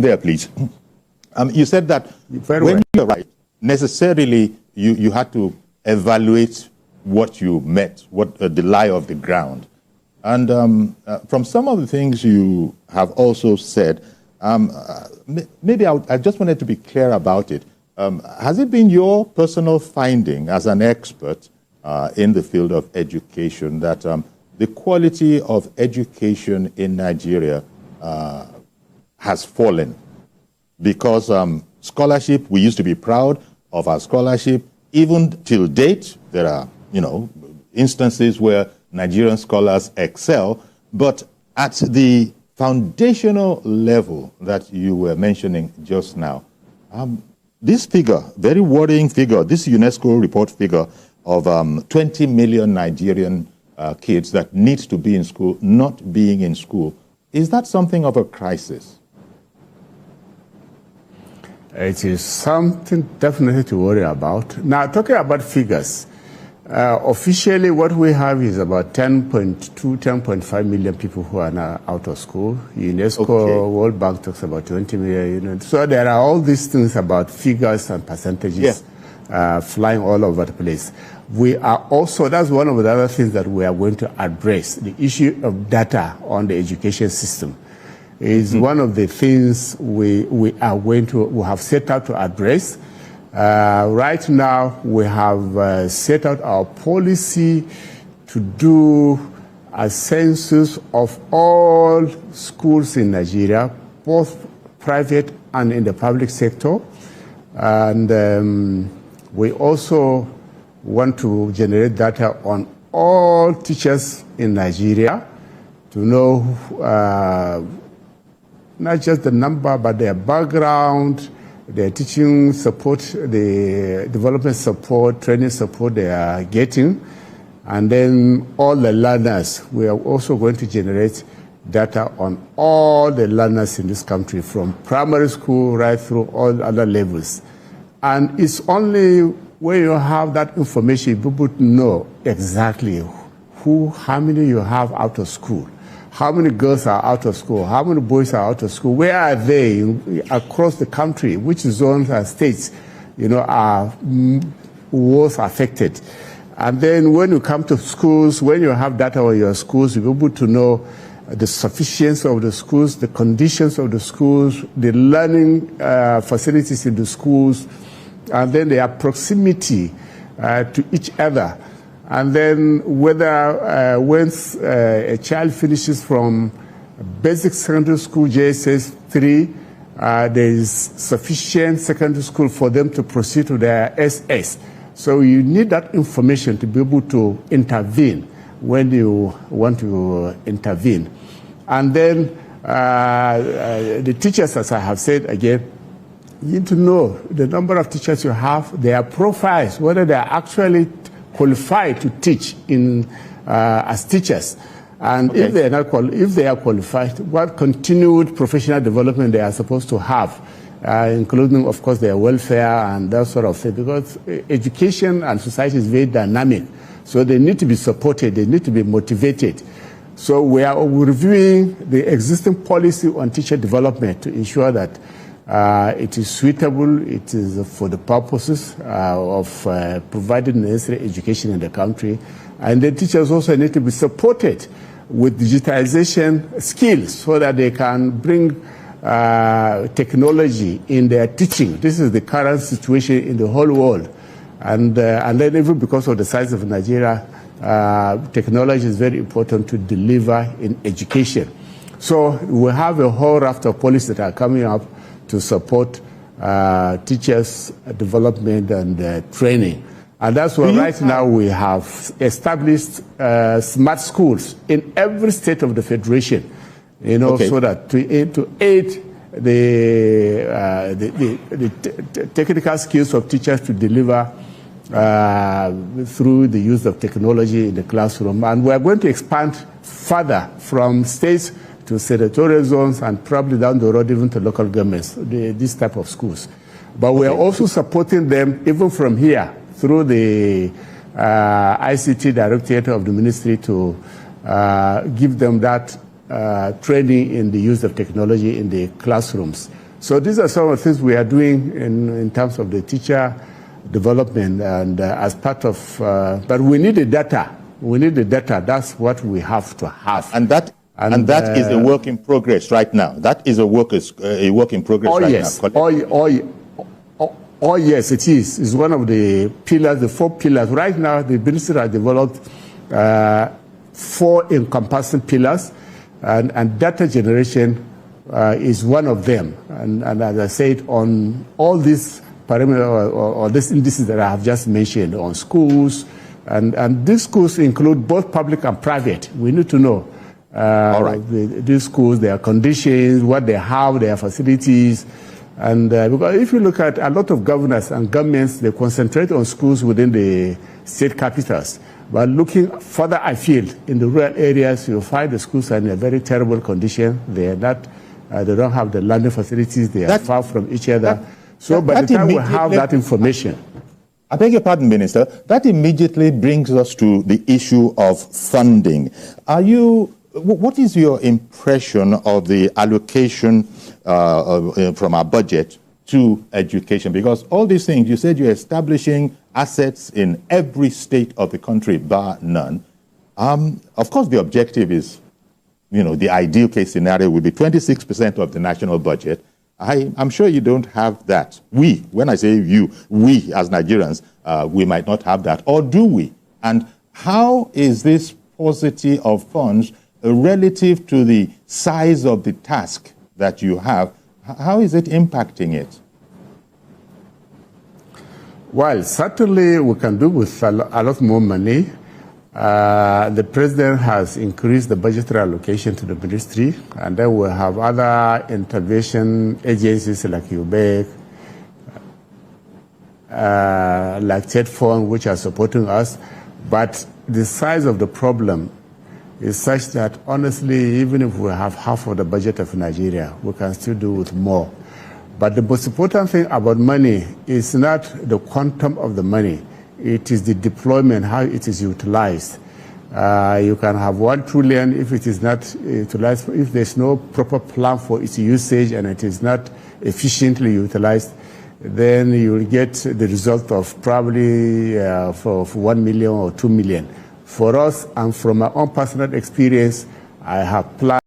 there, please. You said that when you arrived, necessarily you had to evaluate what you met, what the lie of the ground. And from some of the things you have also said, maybe I just wanted to be clear about it. Has it been your personal finding as an expert in the field of education that the quality of education in Nigeria has fallen? Because scholarship, we used to be proud of our scholarship. Even till date, there are, instances where Nigerian scholars excel, but at the foundational level that you were mentioning just now, this figure, very worrying figure, this UNESCO report figure of 20 million Nigerian kids that need to be in school, not being in school, is that something of a crisis? It is something definitely to worry about. Now, talking about figures, officially what we have is about 10.2, 10.5 million people who are now out of school. UNESCO, World Bank talks about 20 million. So there are all these things about figures and percentages flying all over the place. We are also, that's one of the other things that we are going to address, the issue of data on the education system. Is one of the things we have set out to address. Right now, we have set out our policy to do a census of all schools in Nigeria, both private and in the public sector. And we also want to generate data on all teachers in Nigeria to know not just the number, but their background, their teaching support, the development support, training support they are getting, and then all the learners. We are also going to generate data on all the learners in this country, from primary school right through all other levels. And it's only when you have that information, people know exactly how many you have out of school. How many girls are out of school? How many boys are out of school? Where are they across the country? Which zones and states, are worst affected? And then when you come to schools, when you have data on your schools, you'll be able to know the sufficiency of the schools, the conditions of the schools, the learning facilities in the schools, and then their proximity to each other. And then whether once a child finishes from basic secondary school, JSS 3, there is sufficient secondary school for them to proceed to their SS. So you need that information to be able to intervene when you want to intervene. And then the teachers, as I have said again, you need to know the number of teachers you have, their profiles, whether they are actually qualified to teach as teachers, and if they are qualified, what continued professional development they are supposed to have, including, of course, their welfare and that sort of thing. Because education and society is very dynamic, so they need to be supported, they need to be motivated. So we are reviewing the existing policy on teacher development to ensure that it is suitable, it is for the purposes of providing necessary education in the country. And the teachers also need to be supported with digitization skills so that they can bring technology in their teaching. This is the current situation in the whole world. And then even because of the size of Nigeria, technology is very important to deliver in education. So we have a whole raft of policies that are coming up to support teachers' development and training. And that's why right now we have established smart schools in every state of the Federation, so that to aid the technical skills of teachers to deliver through the use of technology in the classroom. And we are going to expand further from states to senatorial zones and probably down the road even to local governments, this type of schools. But we are also supporting them even from here through the ICT Directorate of the Ministry to give them that training in the use of technology in the classrooms So these are some of the things we are doing in terms of the teacher development, and as part of, but we need the data. We need the data. That's what we have to have. And that is a work in progress right now. That is a work in progress now. Oh, yes, it is. It's one of the pillars, the 4 pillars. Right now, the ministry has developed 4 encompassing pillars, and data generation is one of them. And as I said, on all these parameters or these indices that I have just mentioned, on schools, and these schools include both public and private. We need to know all right. These schools, their conditions, what they have, their facilities. And because if you look at a lot of governors and governments, they concentrate on schools within the state capitals. But looking further afield in the rural areas, you'll find the schools are in a very terrible condition. They are not, they don't have the learning facilities. They are far from each other. So by the time we have that information. I beg your pardon, Minister. That immediately brings us to the issue of funding. What is your impression of the allocation from our budget to education? Because all these things, you said you're establishing assets in every state of the country, bar none. Of course, the objective is, the ideal case scenario would be 26% of the national budget. I'm sure you don't have that. When I say you, we as Nigerians, we might not have that. Or do we? And how is this paucity of funds relative to the size of the task that you have? How is it impacting it? Well, certainly we can do with a lot more money. The president has increased the budgetary allocation to the ministry, and then we have other intervention agencies like UBEC, like TED Fund, which are supporting us. But the size of the problem is such that, honestly, even if we have half of the budget of Nigeria, we can still do with more. But the most important thing about money is not the quantum of the money. It is the deployment, how it is utilized. You can have 1 trillion if it is not utilized, if there's no proper plan for its usage and it is not efficiently utilized, then you will get the result of probably for 1 million or 2 million. For us, and from my own personal experience, I have planned